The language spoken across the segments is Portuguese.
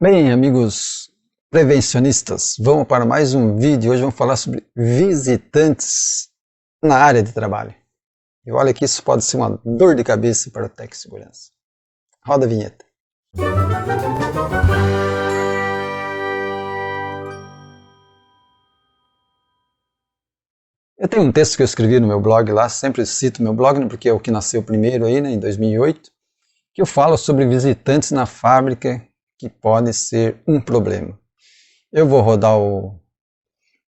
Bem, amigos prevencionistas, vamos para mais um vídeo. Hoje vamos falar sobre visitantes na área de trabalho. E olha que isso pode ser uma dor de cabeça para o Tec Segurança. Roda a vinheta. Eu tenho um texto que eu escrevi no meu blog lá, sempre cito meu blog, porque é o que nasceu primeiro aí, em 2008, que eu falo sobre visitantes na fábrica que podem ser um problema. Eu vou rodar o...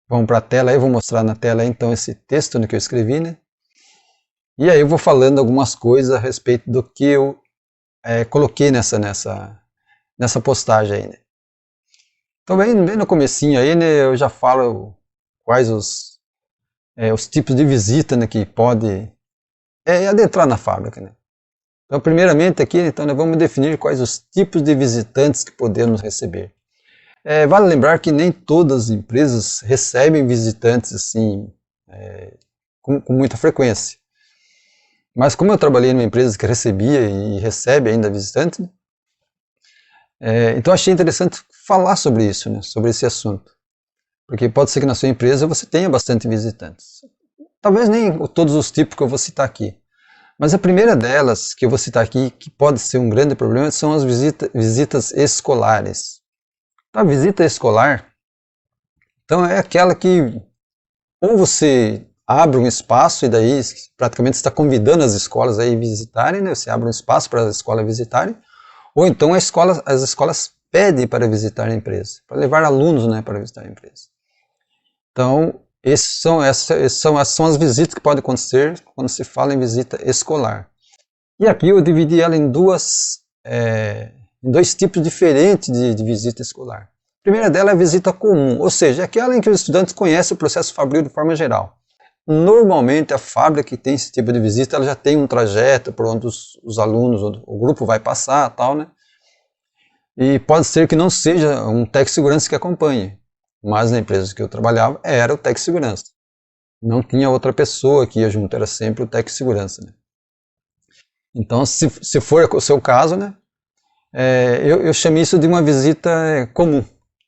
Vamos para a tela, eu vou mostrar na tela então esse texto que eu escrevi, né? E aí eu vou falando algumas coisas a respeito do que eu coloquei nessa postagem aí, né? Então bem no comecinho aí, né, eu já falo quais os tipos de visita, né, que pode adentrar na fábrica, né? Então primeiramente aqui, então, nós vamos definir quais os tipos de visitantes que podemos receber. Vale lembrar que nem todas as empresas recebem visitantes assim, com muita frequência. Mas como eu trabalhei numa empresa que recebia e recebe ainda visitantes, então achei interessante falar sobre isso, né, sobre esse assunto. Porque pode ser que na sua empresa você tenha bastante visitantes. Talvez nem todos os tipos que eu vou citar aqui. Mas a primeira delas que eu vou citar aqui, que pode ser um grande problema, são as visitas escolares. A visita escolar, então é aquela que ou você abre um espaço e daí praticamente está convidando as escolas a ir visitarem, né? Você abre um espaço para as escolas visitarem, ou então as escolas pedem para visitar a empresa, para levar alunos, né, para visitar a empresa. Então, essas são as visitas que podem acontecer quando se fala em visita escolar. E aqui eu dividi ela em dois tipos diferentes de visita escolar. A primeira dela é a visita comum, ou seja, é aquela em que os estudantes conhecem o processo fabril de forma geral. Normalmente a fábrica que tem esse tipo de visita, ela já tem um trajeto por onde os alunos, o grupo vai passar, tal, né? E pode ser que não seja um Tec Segurança que acompanhe, mas na empresa que eu trabalhava era o Tec Segurança. Não tinha outra pessoa que ia junto, era sempre o Tec Segurança, né? Então, se for o seu caso, né, eu chamo isso de uma visita comum,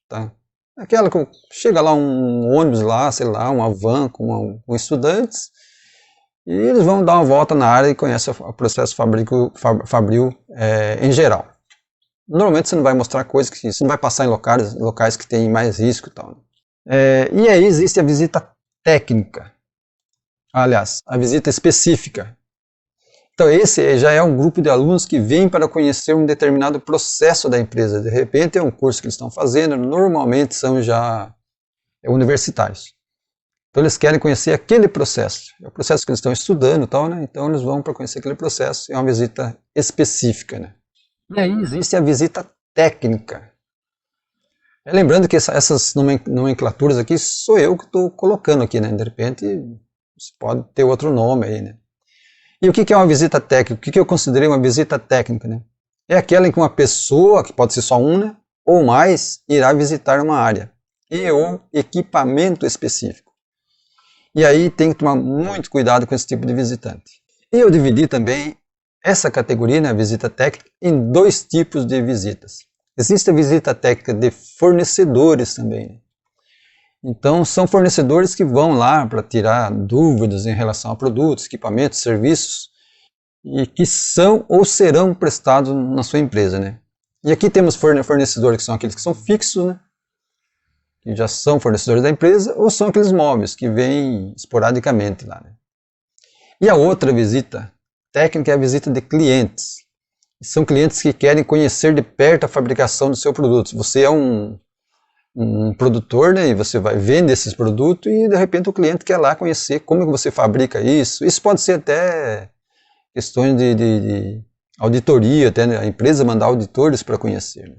tá? Aquela que chega lá um ônibus lá, sei lá, uma van com estudantes, e eles vão dar uma volta na área e conhecem o processo fabril em geral. Normalmente você não vai mostrar coisas que você não vai passar em locais que tem mais risco e tal. E aí existe a visita técnica, aliás, a visita específica. Então esse já é um grupo de alunos que vem para conhecer um determinado processo da empresa. De repente é um curso que eles estão fazendo, normalmente são já universitários. Então eles querem conhecer aquele processo. É o processo que eles estão estudando e tal, né? Então eles vão para conhecer aquele processo. É uma visita específica, né? E aí existe a visita técnica. Lembrando que essas nomenclaturas aqui sou eu que estou colocando aqui, né? De repente você pode ter outro nome aí, né? E o que é uma visita técnica? O que eu considerei uma visita técnica, né? É aquela em que uma pessoa, que pode ser só uma, ou mais, irá visitar uma área ou equipamento específico. E aí tem que tomar muito cuidado com esse tipo de visitante. E eu dividi também essa categoria, né, a visita técnica, em dois tipos de visitas. Existe a visita técnica de fornecedores também, né? Então, são fornecedores que vão lá para tirar dúvidas em relação a produtos, equipamentos, serviços, e que são ou serão prestados na sua empresa, né? E aqui temos fornecedores que são aqueles que são fixos, né? Que já são fornecedores da empresa, ou são aqueles móveis que vêm esporadicamente lá, né? E a outra visita técnica é a visita de clientes. São clientes que querem conhecer de perto a fabricação do seu produto. Você é um produtor, né, e você vai vender esses produtos e de repente o cliente quer lá conhecer como que você fabrica isso. Isso pode ser até questões de auditoria, até, né, a empresa mandar auditores para conhecer, né?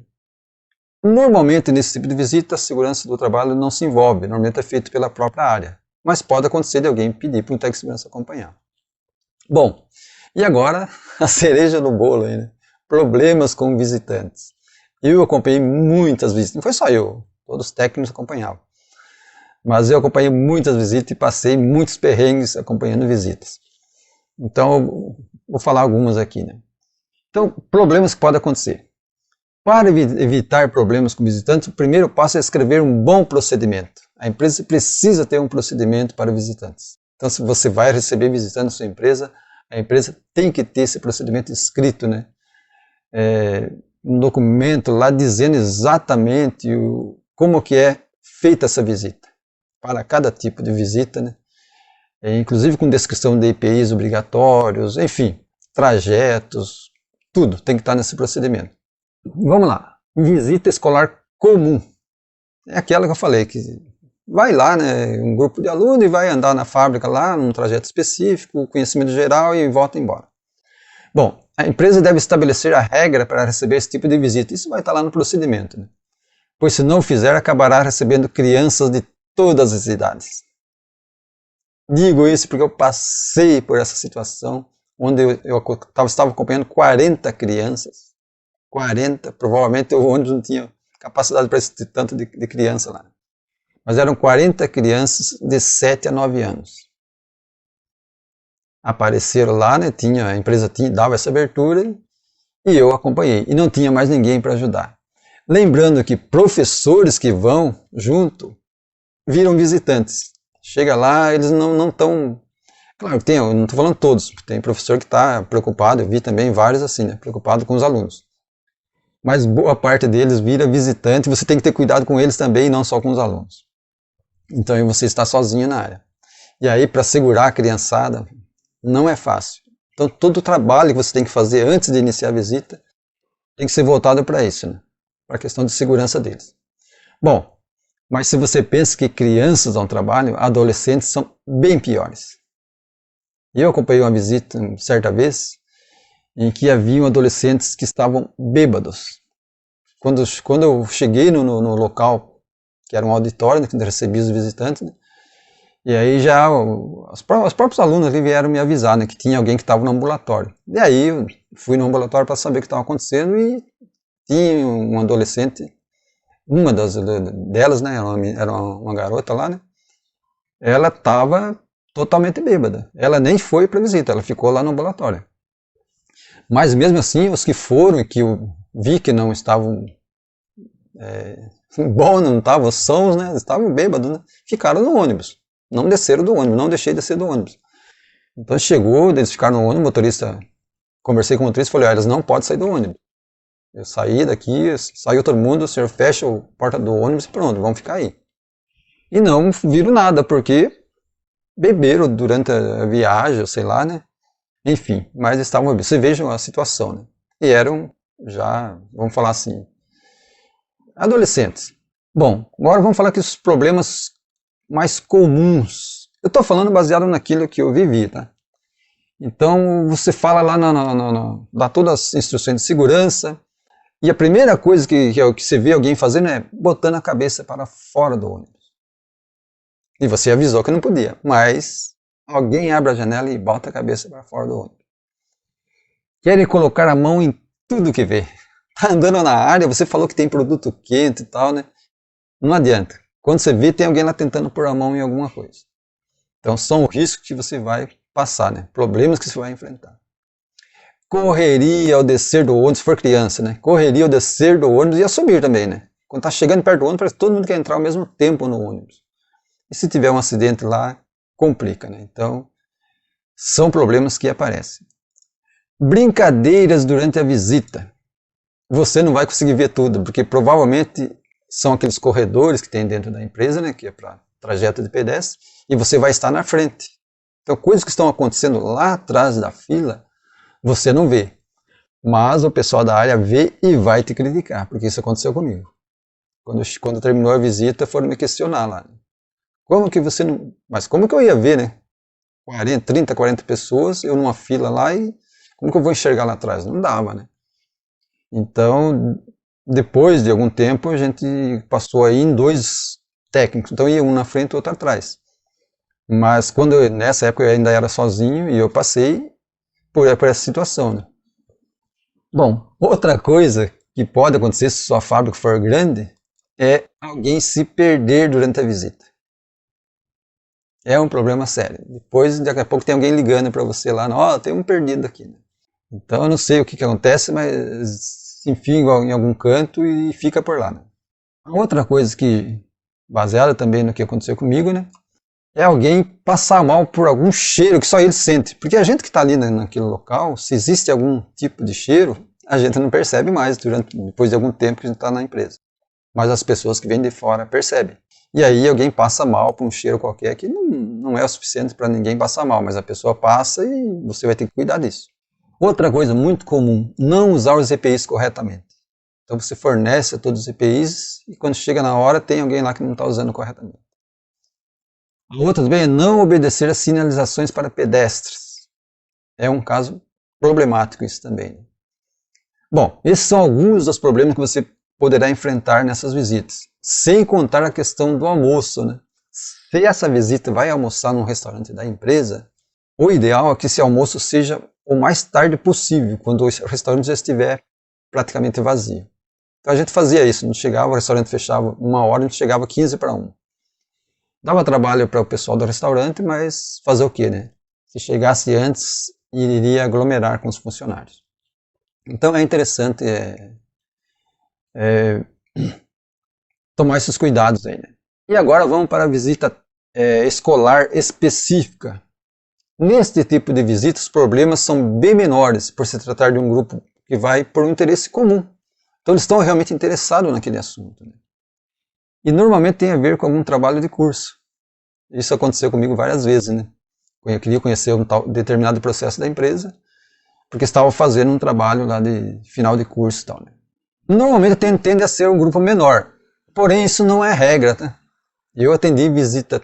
Normalmente nesse tipo de visita a segurança do trabalho não se envolve, normalmente é feito pela própria área, mas pode acontecer de alguém pedir para um técnico de segurança acompanhar. Bom, e agora a cereja do bolo aí, né? Problemas com visitantes. Eu acompanhei muitas visitas, não foi só eu, todos os técnicos acompanhavam. Mas eu acompanhei muitas visitas e passei muitos perrengues acompanhando visitas. Então, vou falar algumas aqui, né? Então, problemas que podem acontecer. Para evitar problemas com visitantes, o primeiro passo é escrever um bom procedimento. A empresa precisa ter um procedimento para visitantes. Então, se você vai receber visitantes na sua empresa, a empresa tem que ter esse procedimento escrito, né? Um documento lá dizendo exatamente como que é feita essa visita, para cada tipo de visita, né? Inclusive com descrição de EPIs obrigatórios, enfim, trajetos, tudo tem que estar nesse procedimento. Vamos lá, visita escolar comum, é aquela que eu falei, que vai lá, né, um grupo de alunos e vai andar na fábrica lá, num trajeto específico, conhecimento geral e volta embora. Bom, a empresa deve estabelecer a regra para receber esse tipo de visita, isso vai estar lá no procedimento, né? Pois se não fizer, acabará recebendo crianças de todas as idades. Digo isso porque eu passei por essa situação, onde eu estava acompanhando 40 crianças. 40, provavelmente o ônibus não tinha capacidade para esse tanto de criança lá. Mas eram 40 crianças de 7 a 9 anos. Apareceram lá, né, a empresa dava essa abertura e eu acompanhei. E não tinha mais ninguém para ajudar. Lembrando que professores que vão junto viram visitantes. Chega lá, eles não estão... Claro, eu não estou falando todos, tem professor que está preocupado, eu vi também vários assim, né, preocupado com os alunos. Mas boa parte deles vira visitante, você tem que ter cuidado com eles também, não só com os alunos. Então você está sozinho na área. E aí, para segurar a criançada, não é fácil. Então todo o trabalho que você tem que fazer antes de iniciar a visita tem que ser voltado para isso, né? Para a questão de segurança deles. Bom, mas se você pensa que crianças dão trabalho, adolescentes são bem piores. Eu acompanhei uma visita certa vez em que haviam adolescentes que estavam bêbados. Quando eu cheguei no local, que era um auditório, né, que recebia os visitantes, né, e aí já os próprios alunos ali vieram me avisar, né, que tinha alguém que estava no ambulatório. E aí eu fui no ambulatório para saber o que estava acontecendo e tinha um adolescente, uma delas, né, era uma garota lá, né, ela estava totalmente bêbada. Ela nem foi para a visita, ela ficou lá no ambulatório. Mas mesmo assim, os que foram e que eu vi que não estavam bons, não estavam sãos, né, estavam bêbados, né, ficaram no ônibus. Não desceram do ônibus, não deixei de descer do ônibus. Então chegou, eles ficaram no ônibus, o motorista, conversei com o motorista e falei, eles não podem sair do ônibus. Eu saí daqui, saiu todo mundo, o senhor fecha a porta do ônibus e pronto, vamos ficar aí. E não viram nada, porque beberam durante a viagem, sei lá, né? Enfim, mas estavam bebendo. Você veja a situação, né? E eram já, vamos falar assim, adolescentes. Bom, agora vamos falar aqui os problemas mais comuns. Eu estou falando baseado naquilo que eu vivi, tá? Então, você fala lá, dá todas as instruções de segurança, e a primeira coisa que você vê alguém fazendo é botando a cabeça para fora do ônibus. E você avisou que não podia, mas alguém abre a janela e bota a cabeça para fora do ônibus. Querem colocar a mão em tudo que vê. Tá andando na área, você falou que tem produto quente e tal, né? Não adianta. Quando você vê, tem alguém lá tentando pôr a mão em alguma coisa. Então são riscos que você vai passar, né? Problemas que você vai enfrentar. Correria ao descer do ônibus, se for criança, né? Correria ao descer do ônibus e a subir também, né? Quando tá chegando perto do ônibus, parece que todo mundo quer entrar ao mesmo tempo no ônibus. E se tiver um acidente lá, complica, né? Então, são problemas que aparecem. Brincadeiras durante a visita. Você não vai conseguir ver tudo, porque provavelmente são aqueles corredores que tem dentro da empresa, né? Que é para trajeto de pedestre, e você vai estar na frente. Então, coisas que estão acontecendo lá atrás da fila, você não vê. Mas o pessoal da área vê e vai te criticar, porque isso aconteceu comigo. Quando terminou a visita, foram me questionar lá. Como que você não... Mas como que eu ia ver, né? 30, 40 pessoas, eu numa fila lá e... Como que eu vou enxergar lá atrás? Não dava, né? Então, depois de algum tempo, a gente passou aí em 2 técnicos. Então, ia um na frente e outro atrás. Mas nessa época eu ainda era sozinho e eu passei por essa situação, né? Bom, outra coisa que pode acontecer se sua fábrica for grande é alguém se perder durante a visita. É um problema sério. Depois, daqui a pouco, tem alguém ligando para você lá, ó, tem um perdido aqui, né? Então, eu não sei o que acontece, mas se enfia em algum canto e fica por lá, né? Outra coisa que, baseada também no que aconteceu comigo, né, é alguém passar mal por algum cheiro que só ele sente. Porque a gente que está ali naquele local, se existe algum tipo de cheiro, a gente não percebe mais depois de algum tempo que a gente está na empresa. Mas as pessoas que vêm de fora percebem. E aí alguém passa mal por um cheiro qualquer que não é o suficiente para ninguém passar mal, mas a pessoa passa e você vai ter que cuidar disso. Outra coisa muito comum, não usar os EPIs corretamente. Então você fornece a todos os EPIs e quando chega na hora tem alguém lá que não está usando corretamente. A outra também é não obedecer às sinalizações para pedestres. É um caso problemático isso também. Bom, esses são alguns dos problemas que você poderá enfrentar nessas visitas. Sem contar a questão do almoço, né? Se essa visita vai almoçar num restaurante da empresa, o ideal é que esse almoço seja o mais tarde possível, quando o restaurante já estiver praticamente vazio. Então a gente fazia isso, a gente chegava, o restaurante fechava 1h, a gente chegava 1:45. Dava trabalho para o pessoal do restaurante, mas fazer o quê, né? Se chegasse antes, iria aglomerar com os funcionários. Então é interessante tomar esses cuidados aí, né? E agora vamos para a visita escolar específica. Neste tipo de visita, os problemas são bem menores, por se tratar de um grupo que vai por um interesse comum. Então eles estão realmente interessados naquele assunto, né? E normalmente tem a ver com algum trabalho de curso. Isso aconteceu comigo várias vezes, né? Eu queria conhecer um determinado processo da empresa, porque estava fazendo um trabalho lá de final de curso e tal, né? Normalmente tende a ser um grupo menor, porém isso não é regra, tá? Eu atendi visita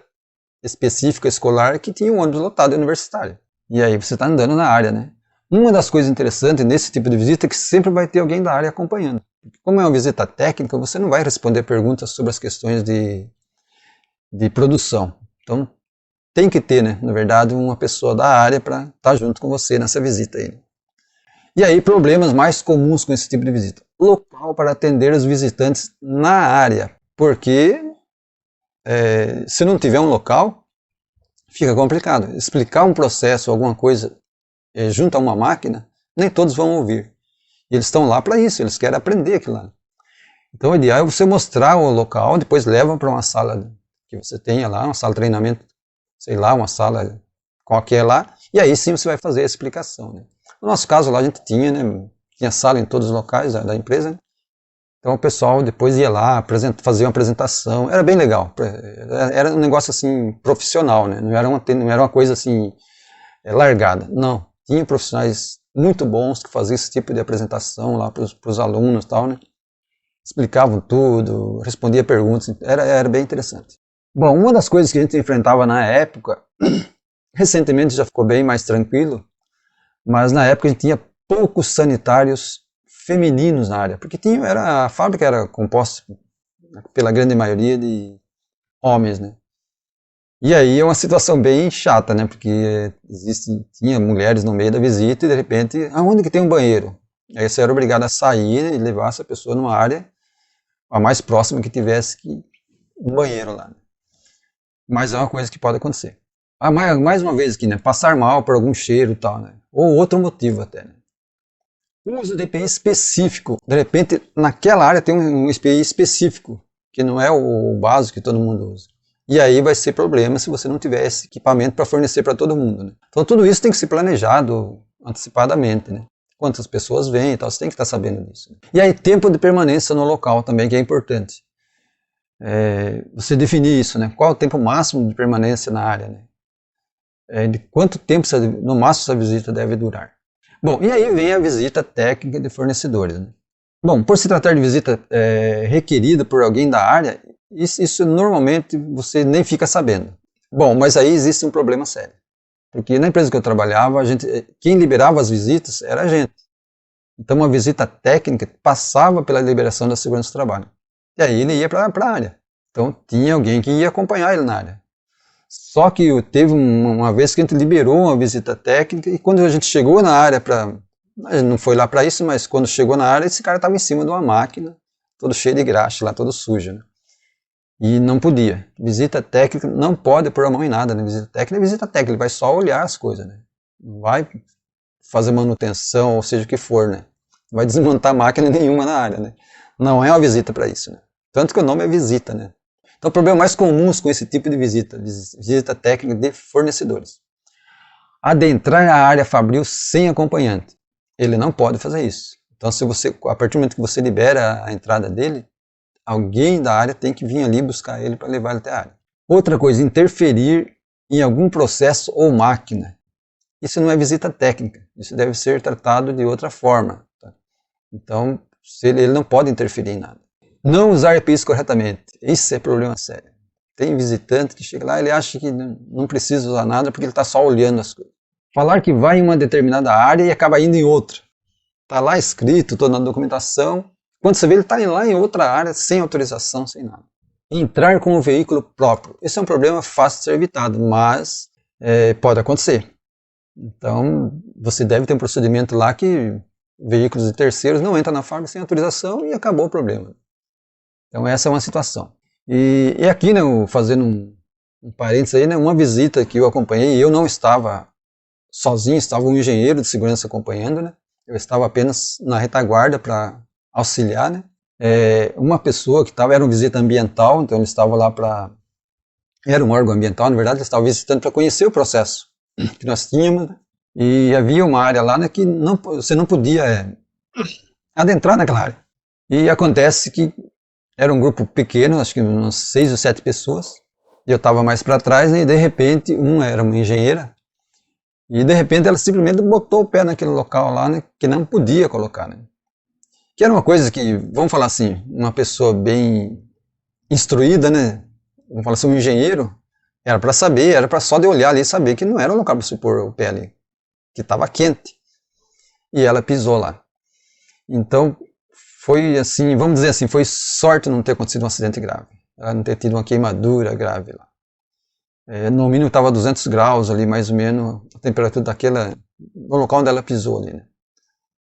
específica escolar que tinha um ônibus lotado universitário. E aí você está andando na área, né? Uma das coisas interessantes nesse tipo de visita é que sempre vai ter alguém da área acompanhando. Como é uma visita técnica, você não vai responder perguntas sobre as questões de produção. Então, tem que ter, né, na verdade, uma pessoa da área para estar junto com você nessa visita aí. E aí, problemas mais comuns com esse tipo de visita. Local para atender os visitantes na área. Porque se não tiver um local, fica complicado. Explicar um processo, alguma coisa, junto a uma máquina, nem todos vão ouvir. E eles estão lá para isso, eles querem aprender aquilo lá. Então o ideal é você mostrar o local, depois leva para uma sala que você tenha lá, uma sala de treinamento, sei lá, uma sala qualquer lá, e aí sim você vai fazer a explicação, né? No nosso caso lá a gente tinha, né, tinha sala em todos os locais da empresa, né? Então o pessoal depois ia lá, fazia uma apresentação, era bem legal, era um negócio assim profissional, né? Não era uma coisa assim largada, não, tinha profissionais muito bons que faziam esse tipo de apresentação lá para os alunos e tal, né? Explicavam tudo, respondia perguntas, era bem interessante. Bom, uma das coisas que a gente enfrentava na época, recentemente já ficou bem mais tranquilo, mas na época a gente tinha poucos sanitários femininos na área, porque a fábrica era composta pela grande maioria de homens, né? E aí é uma situação bem chata, né? Porque tinha mulheres no meio da visita e de repente, aonde que tem um banheiro? Aí você era obrigado a sair e levar essa pessoa numa área a mais próxima que tivesse um banheiro lá, né? Mas é uma coisa que pode acontecer. Mais uma vez aqui, né? Passar mal por algum cheiro e tal, né? Ou outro motivo até, né? O uso de EPI específico. De repente, naquela área tem um EPI específico, que não é o básico que todo mundo usa. E aí vai ser problema se você não tiver esse equipamento para fornecer para todo mundo, né? Então tudo isso tem que ser planejado antecipadamente, né? Quantas pessoas vêm e tal, você tem que estar sabendo disso. Né? E aí tempo de permanência no local também, que é importante. Você definir isso, né? Qual é o tempo máximo de permanência na área, né? De quanto tempo no máximo essa visita deve durar. Bom, e aí vem a visita técnica de fornecedores, né? Bom, por se tratar de visita requerida por alguém da área, isso normalmente você nem fica sabendo. Bom, mas aí existe um problema sério. Porque na empresa que eu trabalhava, quem liberava as visitas era a gente. Então uma visita técnica passava pela liberação da segurança do trabalho. E aí ele ia para a área. Então tinha alguém que ia acompanhar ele na área. Só que teve uma vez que a gente liberou uma visita técnica e quando a gente chegou na área a gente não foi lá para isso, mas quando chegou na área, esse cara estava em cima de uma máquina, todo cheio de graxa lá, todo sujo, né? E não podia. Visita técnica não pode pôr a mão em nada, né? Visita técnica, ele vai só olhar as coisas, né? Não vai fazer manutenção, ou seja o que for, né? Não vai desmontar máquina nenhuma na área, né? Não é uma visita para isso, né? Tanto que o nome é visita, né? Então, o problema mais comum com esse tipo de visita técnica de fornecedores. Adentrar a área fabril sem acompanhante. Ele não pode fazer isso. Então, a partir do momento que você libera a entrada dele, alguém da área tem que vir ali buscar ele para levar ele até a área. Outra coisa, interferir em algum processo ou máquina. Isso não é visita técnica, isso deve ser tratado de outra forma. Tá? Então, ele não pode interferir em nada. Não usar EPIs corretamente, isso é problema sério. Tem visitante que chega lá, ele acha que não precisa usar nada porque ele está só olhando as coisas. Falar que vai em uma determinada área e acaba indo em outra. Está lá escrito, toda na documentação. Quando você vê, ele está lá em outra área, sem autorização, sem nada. Entrar com o veículo próprio. Esse é um problema fácil de ser evitado, mas pode acontecer. Então, você deve ter um procedimento lá que veículos de terceiros não entram na fábrica sem autorização e acabou o problema. Então, essa é uma situação. E aqui, né, fazendo um parênteses aí, né, uma visita que eu acompanhei, eu não estava sozinho, estava um engenheiro de segurança acompanhando, né? Eu estava apenas na retaguarda para auxiliar, né? Uma pessoa que era uma visita ambiental, então ele estava lá era um órgão ambiental, na verdade, ele estava visitando para conhecer o processo que nós tínhamos, né? E havia uma área lá, né, que você não podia adentrar naquela área. E acontece que era um grupo pequeno, acho que umas 6 ou 7 pessoas, e eu estava mais para trás, né, e de repente, era uma engenheira, e de repente ela simplesmente botou o pé naquele local lá, né, que não podia colocar, né. Que era uma coisa que, vamos falar assim, uma pessoa bem instruída, né, vamos falar assim, um engenheiro, era para saber, era para só de olhar ali e saber que não era o local para se pôr o pé ali, que estava quente, e ela pisou lá. Então, foi assim, vamos dizer assim, foi sorte não ter acontecido um acidente grave, ela não ter tido uma queimadura grave lá. No mínimo estava 200 graus ali, mais ou menos, a temperatura no local onde ela pisou ali, né.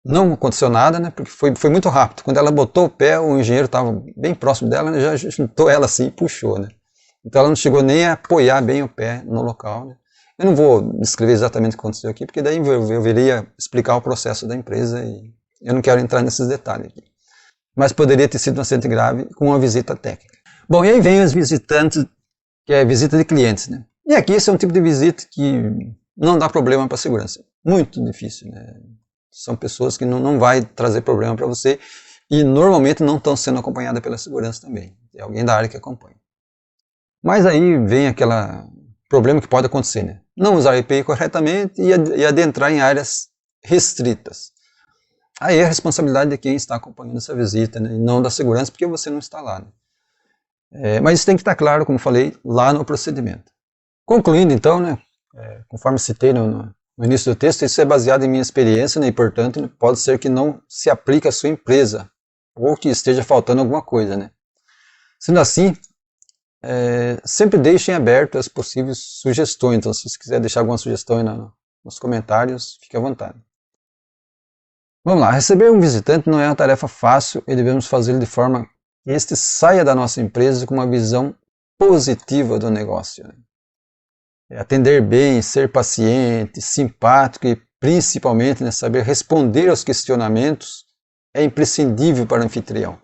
Não aconteceu nada, né, porque foi muito rápido. Quando ela botou o pé, o engenheiro estava bem próximo dela, né, já juntou ela assim e puxou, né. Então ela não chegou nem a apoiar bem o pé no local, né. Eu não vou descrever exatamente o que aconteceu aqui, porque daí eu viria explicar o processo da empresa e eu não quero entrar nesses detalhes aqui. Mas poderia ter sido um acidente grave com uma visita técnica. Bom, e aí vem os visitantes, que é visita de clientes, né? E aqui esse é um tipo de visita que não dá problema para a segurança. Muito difícil, né? São pessoas que não vai trazer problema para você e normalmente não estão sendo acompanhadas pela segurança também. É alguém da área que acompanha. Mas aí vem aquele problema que pode acontecer, né? Não usar a EPI corretamente e adentrar em áreas restritas. Aí é a responsabilidade de quem está acompanhando essa visita, né? E não da segurança, porque você não está lá, né? Mas isso tem que estar claro, como falei, lá no procedimento. Concluindo então, né? Conforme citei no início do texto, isso é baseado em minha experiência, né? E portanto pode ser que não se aplique à sua empresa ou que esteja faltando alguma coisa, né? Sendo assim, sempre deixem aberto as possíveis sugestões. Então, se você quiser deixar alguma sugestão aí nos comentários, fique à vontade. Vamos lá, receber um visitante não é uma tarefa fácil e devemos fazê-lo de forma que este saia da nossa empresa com uma visão positiva do negócio, né? Atender bem, ser paciente, simpático e principalmente, né, saber responder aos questionamentos é imprescindível para o anfitrião.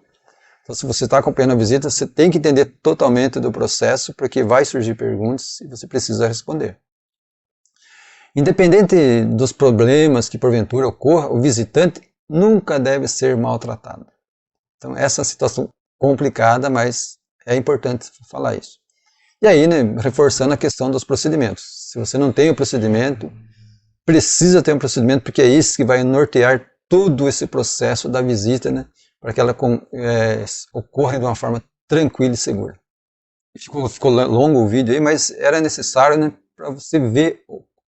Então, se você está acompanhando a visita, você tem que entender totalmente do processo, porque vai surgir perguntas e você precisa responder. Independente dos problemas que porventura ocorra, o visitante nunca deve ser maltratado. Então, essa é uma situação complicada, mas é importante falar isso. E aí, né, reforçando a questão dos procedimentos. Se você não tem o procedimento, precisa ter um procedimento, porque é isso que vai nortear todo esse processo da visita, né, para que ela ocorra de uma forma tranquila e segura. Ficou longo o vídeo aí, mas era necessário, né, para você ver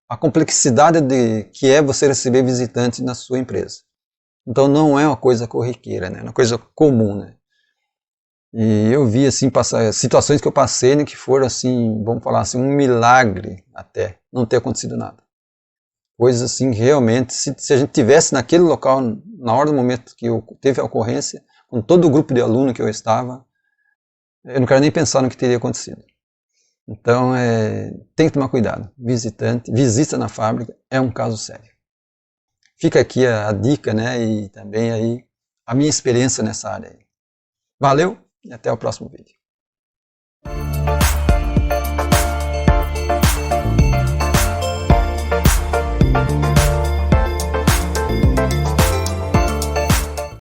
a complexidade que é você receber visitante na sua empresa. Então não é uma coisa corriqueira, né? É uma coisa comum, né? E eu vi assim situações que eu passei, né, que foram assim, vamos falar assim, um milagre até não ter acontecido nada. Coisas assim, realmente, se a gente tivesse naquele local, na hora do momento que teve a ocorrência, com todo o grupo de alunos que eu estava, eu não quero nem pensar no que teria acontecido. Então, tem que tomar cuidado. Visita na fábrica é um caso sério. fica aqui a dica, né, e também aí a minha experiência nessa área aí. Valeu e até o próximo vídeo.